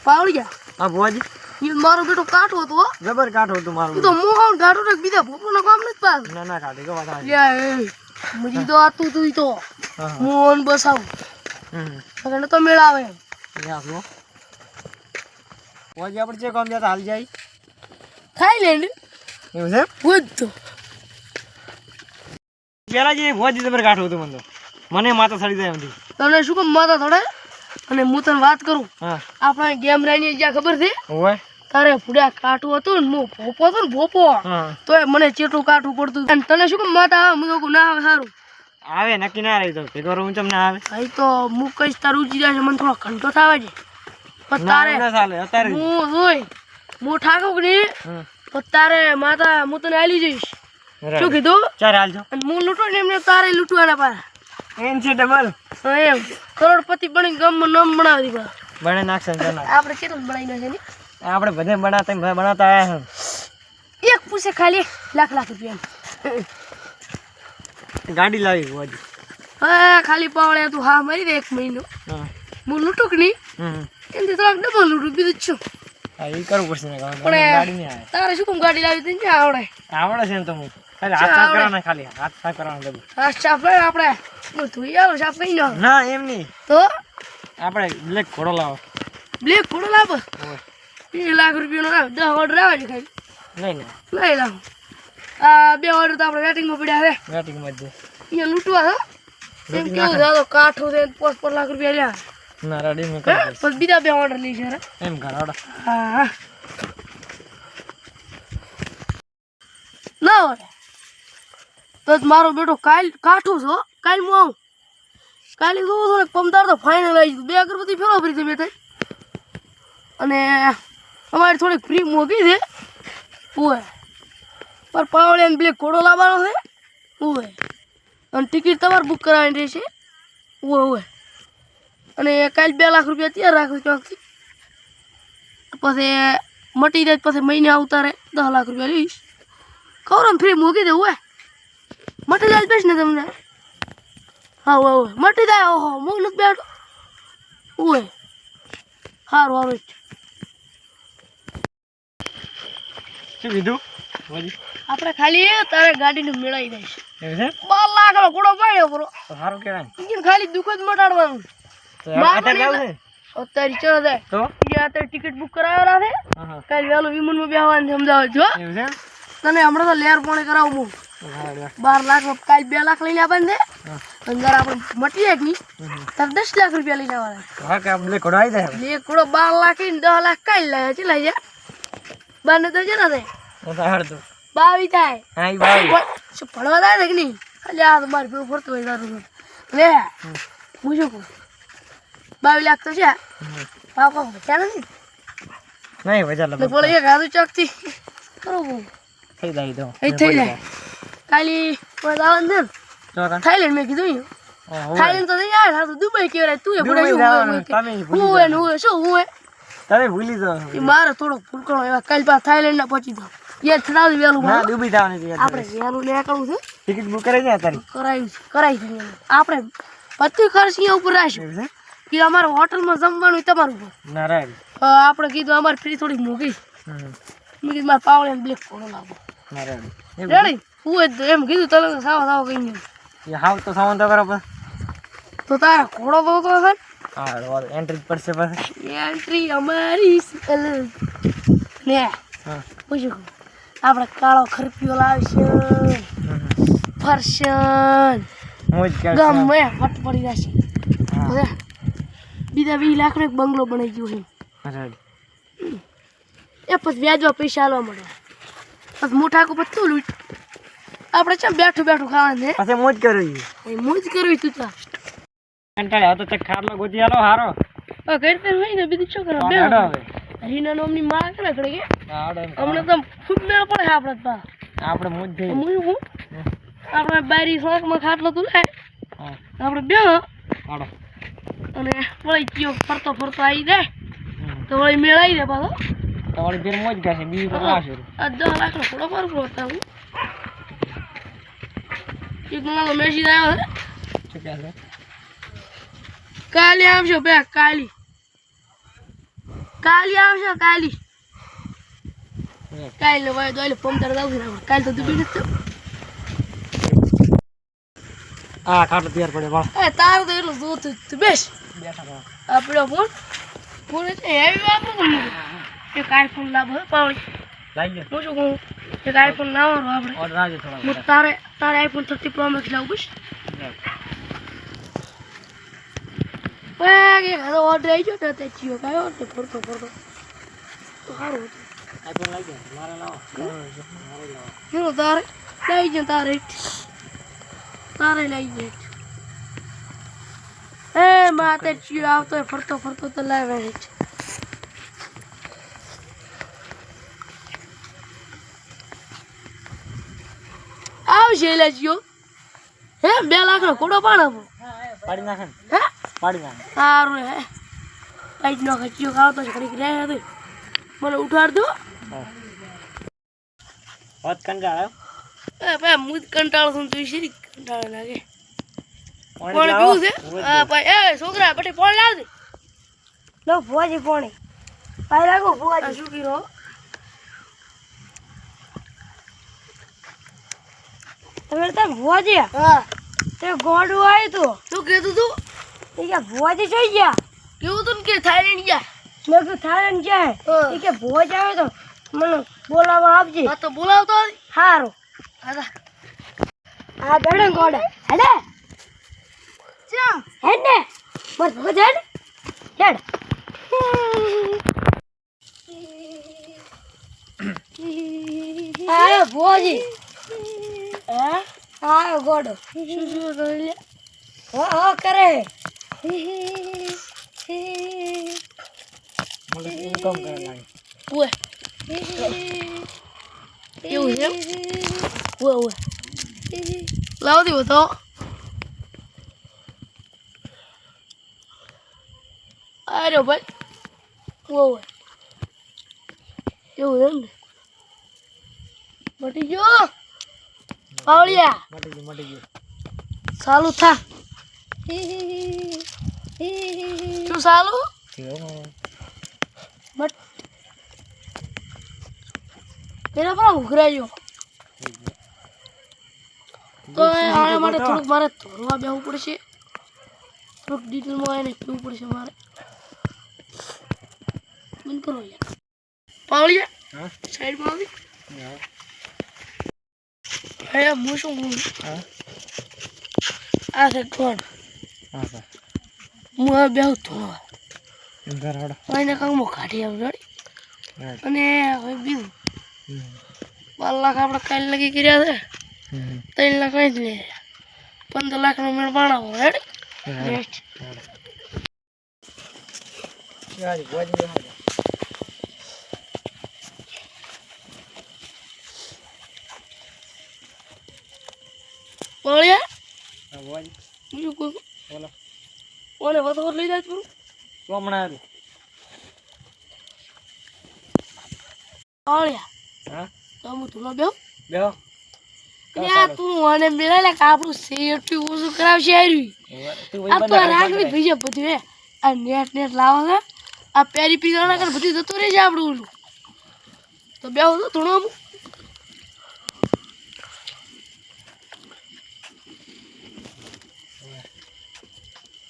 પાવળિયા હા ભુવાજી ઈ મારો બેટો કાઠો હતો હો. જબર કાઠો હતું મારું ઈ તો મોહન કાઠો ને બીજા ભોપોના કામ નથી પાસ ના ના કાઢી ગયો વાત લે એ મજી તો આતું તું ઈ તો મોહન બસાવ અગર તો મેળાવે યા લો ભુવાજી આપણે જે કામ જતા હાલ જાય થાઈલેન્ડ એવું છે બુદ્ધ પેલા જે ભુવાજી જબર કાઠો હતું મને તો મને માથા સડી જાય એમથી તને શું કામ માથા થોડે અને હું તને વાત કરું હા આપણે ગેમ રાની જ્યાં ખબર છે ઓય તારે ફૂડ્યા કાઠું હતું ને હું ભોપો હતો ને ભોપો હા તો મને ચેટું કાઠું પડતું અને તને શું કામ માથા આવે હું કહું ના આવે સારું આવે નક્કી ના રહી તો ભેગો રહું ચમ ના આવે ભાઈ તો હું કહીશ તારું ઉજી જાય મને થોડો ઘંટો થાવે છે પણ તારે ના ચાલે અત્યારે હું જોઈ હું ઠાકું કે નહીં તો તારે માથા હું તને આલી જઈશ શું કીધું ચાલ હાલજો અને હું લૂંટો ને એમને તારે લૂંટવાના પાછા એમ છે ડબલ એમ કરોડપતિ બની ગામમાં નામ બનાવી દીધા બને નાખશે ને ના આપણે કેટલું બનાવી નાખે ને આપણે બધે બનાવતા આયા એક પૂછે ખાલી લાખ રૂપિયા ગાડી લાવી ભુવાજી હા ખાલી પાવળે તું હા મારી દે 1 મહિનો હા હું લૂંટું કે નહીં એમથી થોડાક ડબલ લૂંટું બીજું છું હા એ કરવું પડશે ને ગાડી પણ નહીં આવે તારે શું કામ ગાડી લાવી તને આવડે આવડે છે ને તો હું ખાલી હાથ સાફ કરવાના ખાલી હાથ સાફ કરવાના ડબલ હા સાફ કરે આપણે તું આવો સાફ કરી નાખ ના એમ નહીં તો આપણે બ્લેક ઘોડો લાવો બ્લેક ઘોડો લાવ 2 લાખ રૂપિયાનો આવે 10 ઓર્ડર આવે છે ખાલી નહીં લઈ લાવ આ 2 ઓર્ડર તો આપણે વેટિંગમાં પડ્યા છે વેટિંગમાં જ અહીંયા લૂંટવા હા એમ કેવું દાદો કાઠું છે 5 લાખ રૂપિયા લ્યા ના રેડી મેં કરી દઈશ. પછી બીજા 2 ઓર્ડર લઈ છે એમ ઘરાડો હા ના હોય તો મારો બેટો કાલ કાઠું છો કાલ હું આવું કાલે જોઉં છું ને પમદાર તો ફાઇનલ આવી ગયું 2 અગરબત્તી ફેરો ફરી છે બેઠા અને અમારી થોડીક ફ્રી મોગી છે ઓય પર પાવળે બ્લેક ઘોડો લાવવાનો છે ઓય અને ટિકિટ તમારે બુક કરાવવાની રહેશે ઓય ઓય અને કાલ 2 લાખ રૂપિયા તૈયાર રાખું ક્યાંકથી પછી મટી જાય પછી મહિને આવતા રહે 10 લાખ રૂપિયા લઈશ ખબર ફ્રી મૂકી દે ઓય મટી જાય બેસ ને તમને હા ઓય મટી જાય ઓહો મૂક નથી બેઠો ઓય સારું સારું શું કીધું ભુવાજી આપણે ખાલી તારે ગાડીને મેળવી દઈશ એવું છે 12 લાખનો ઘોડો પાડ્યો બરો તો સારું કહેવાય ઇન્જિન ખાલી દુઃખ જ મટાડવાનું તો અત્યારે જાવ છે અત્યારે ચલો જાય તો અત્યારે ટિકિટ બુક કરાવેલા છે હા કાલે વહેલું વિમાનમાં બેહવાનું સમજાવે છો એવું છે તને હમણાં તો લેર પોણે કરાવું હું હા 12 લાખ કાલ 2 લાખ લઈને આપવાનું છે અંદર આપણે મટી જાય કે નહીં તાર 10 લાખ રૂપિયા લઈને આવવાના હા કે બ્લેક ઘોડો આવી જાય બે ઘોડો 12 લાખ ને 10 લાખ કાલ લાવ્યા છે લઈ જા બાને તો જરા થાય હું તો હારતું 22 થાય હા ઈ ભાઈ શું ભણવા થાય કે નહીં એટલે આ મારે ભેગું ફરતું હોય તારું લે હું શું કહું 22 લાખ તો છે પાપા ક્યાં નથી નહીં વજા ને બોલે એક હાથું ચોકથી કરો બહુ થઈ જાય તો એ થઈ જાય કાલી કોઈ આવવાનું છે ને તો થાઈલેન્ડ મેં કીધું થાઈલેન્ડ તો નહીં યાર હા તો દુબઈ કેવરાય તું એ દુબઈ જવાનું, તમે ભૂલી હું હું શું હું તમે ભૂલી જાઓ એ મારે થોડો ફૂલકણો એવા કાલ પાસ થાઈલેન્ડ ના પહોંચી દો યાર છડાવી વેલું ના દુબઈ જવાની છે આપણે વેલું નીકળવું છે ટિકિટ બુક કરી જાય તારી કરાવી છે આપણે બધું ખર્ચ અહીંયા ઉપર રાખ્યું એવું કે અમારે હોટલમાં જમવાનું તમારું ઉપર છે ના રાઈટ આપણે કીધું અમારે ફ્રી થોડીક મૂકી મેં કીધું મારે પાવડે બ્લેક ઘોડો લાવો ના રાઈટ રેડી હું એમ કીધું તમે તો સાવ કઈ નહીં એ હાવ તો સામાન તો બરાબર તો તારા ઘોડો તો છે હા એન્ટ્રી પડશે પછી એન્ટ્રી અમારી ને હા પૂછ્યું આપણે કાળો ખરપિયો લાવશે ફરશન મોજ કર ગમે ફટ પડી જશે બીજા 20 લાખનો એક બંગલો બનાવી ગયો છે રાઈટ એ પછી વ્યાજમાં પૈસા આલવા મળે પછી મોટા કો પછી તું લૂટ આપણે ચમ બેઠું બેઠું ખાવાનું છે પછી મોજ કરવી એ મોજ કરવી તું તો કંટાળે હવે તો ચક ખાટલો ગોતી આલો હારો કરતે હોય ને બીજું શું કરે બે હાડો હવે રીના નામની માળા કરે ખડે કે હાડો એમ હમણાં તો ખૂબ મેળ પડે આપણે તો આપણે મોજ થઈ હું આપણે બારી શોખમાં ખાટલો તું લે હા આપણે બે હાડો અને વળી કયો ફરતો ફરતો આવી જાય તો વળી મેળ આવી જાય પાછો તમારી બેન મોજ કરશે બીજું તો લાવશે આ 10 લાખનો થોડો ફરક હતા હું એક મારો મેસેજ આવ્યો છે શું કહે છે કાલે આવજો બે કાલી કાલી આવશે કાલી કાલ ને ભાઈ દોલે પમદાર જાવ છે કાલ તો દુબી નથી આ ખાટો તૈયાર પડે વાહ એ તાર તો એટલું જોતું તું બેસ બેઠા આપણો ફોન એટલે હેવી વાપરું એક આઈફોન લાવો પાવડી લાઈ ગયો હું શું કહું એક આઈફોન લાવવાનો આપણે ઓર્ડર આવજો થોડા હું તારે આઈફોન 30 પ્રો મેક્સ લાવું બસ કે હાલો ઓર્ડર આવી ગયો તો તે ચિયો કાયો તે ફરતો તો સારું હતું આઈફોન લાઈ ગયો મારે લાવો હું તારે લઈ જ તારે લઈ જ એ માતે ચિયો આવતો ફરતો તો લાવે છે આવશે લે ચિયો હે 2 લાખનો કોડો પાડ આપો પાડી નાખે હે પાડી નાખે સારું હે લાઈટ નો ખચ્યો ખાવતો છે ઘડીક રહે હતો મને ઉઠાડ દો હોત કંટાળો એ ભાઈ મુદ કંટાળો છું તું શરી કંટાળો લાગે પાણી પાણી લાવો પીવું છે હા ભાઈ એ છોકરા બટી પાણી લાવ દે લો ભોજી પાણી ભાઈ લાગો ભોજી શું કીરો તમે તો ભોજી હા તે ગોડું આવ્યું તું શું કીધું તું એ કે ભોજી જોઈ ગયા કેવું તું કે થાઈલેન્ડ ગયા મેં કીધું થાઈલેન્ડ જાય એ કે ભોજ આવ્યો તો મને બોલાવવા આપજે હા તો બોલાવતો સારું હા બેડે ગોડે હેડે ચા હેડે બસ ભોજ હેડ આયો ભોજી આયો ગોડો શું કરી લે હા કરે મને ઇન્કમ કરે લાગે ઓય એવું છે ઓય લાવ દીવો તો અરે ભાઈ ઓય એવું એમ ને મટી ગયો પાવળિયા મટી ગયો ચાલુ થા શું ચાલુ બટ એના પર ઉઘરાયો તો આના માટે થોડુંક મારે ધોરવા બેહવું પડશે થોડુંક ડિટેલમાં એને કહેવું પડશે મારે બંધ કરો યાર પાવળિયા હા સાઈડમાં આવી હે હું શું કહું હા આ છે કોણ હા સર હું હવે બેહું ધોવા ઘર હડો એને કાંગમાં કાઢી આવું રેડી અને હવે બીજું 12 લાખ આપણે કાલ લગી કર્યા છે 3 લાખ અહીં જ લે 15 લાખનો મેળ પાણાવો રેડી નેક્સ્ટ યાર બોજી પાવળિયા હા બોજી બીજું કોઈ બોલો ઓને વધુ લઈ જાય પૂરું કોમણા પાવળિયા હા તો હું તું બેહું બેહો યાર તું મને મેળા લે આપણું સેફટી ઓછું કરાવશે આર્યું તું આ તો રાખડી ભીજે બધું હે આ નેટ લાવો છે આ પેરી પીઝાના કર બધું જતું રહેશે આપણું ઓલું તો બેહું તો થોડું અમુક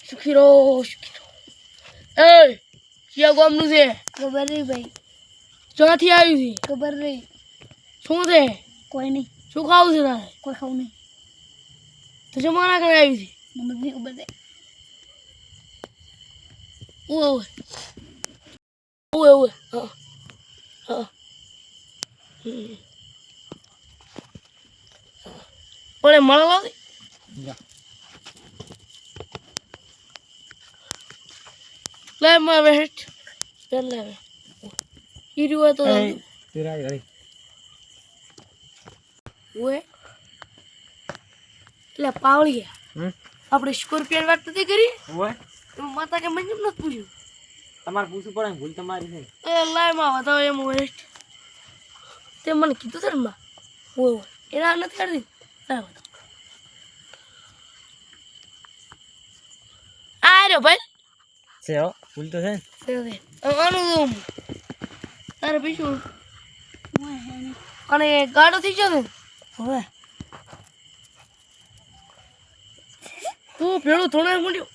સુખીરો એ ક્યાં ગામનું છે ખબર નહીં ભાઈ ક્યાંથી આવ્યું છે ખબર નહીં શું છે કોઈ નહીં શું ખાવું છે તારે કોઈ ખાવું નહીં તો જમાના કરે આવી છે મને નહીં ખબર છે ઓય ઓય હા હા પણ મળવા લાવ લે મારે હેઠ લે હીરું હોય તો તેરા ગઈ ઓય એટલે પાવળિયા આપણે સ્કોર્પિયન વાત નથી કરી ઓય તો માતા કે મને નથી પૂછ્યું તમારે પૂછવું પડે ભૂલ તમારી છે એ લાય માં વધાવો એમ હોય તે મને કીધું છે ને માં ઓય એના નથી કરતી લાય વધાવો આ રહ્યો ભાઈ છે હો ભૂલ તો છે ને આનું તારે પીછું અને ગાડો થઈ જશે હવે તું ભેળું થોડા મૂલ્યું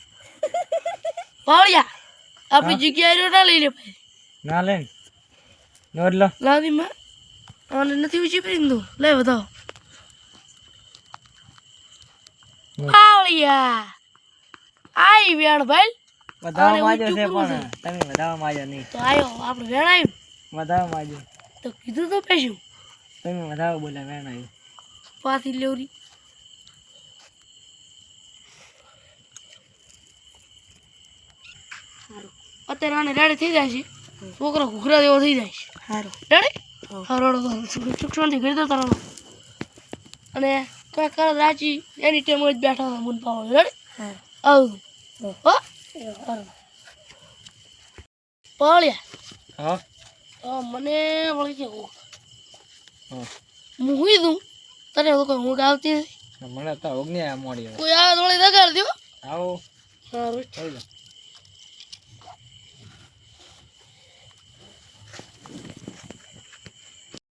પાળ્યા આપણી જગ્યાએ રોટા લઈ લે ભાઈ ના લે ને નોટ લો લાદી માં અને નથી ઊંચી પડી તું લે બતાવો પાળ્યા આઈ વેણ ભાઈ વધાવા માજો છે પણ તમે વધાવા માજો નહીં તો આયો આપણે વેણ આવ્યું વધાવા માજો તો કીધું તો પેશું તમે વધાવા બોલ્યા વેણ આવ્યું પાછી લેવરી અત્યારે આને રેડી થઈ જાય છે છોકરો ઘૂઘરા જેવો થઈ જાય છે સારું રેડી શિક્ષણથી કરી દો તારો અને કઈ કરે રાચી એની ટાઈમ જ બેઠા હતા મુન પાવા રેડી આવું હો પાળ્યા હા મને વળી છે હા હું હુઈ દઉં તને તો કોઈ ઊંઘ આવતી નથી મને તો ઊંઘ નહીં આવે મોડી હવે. કોઈ આવે થોડી દગાડ દો આવો સારું થઈ જાઓ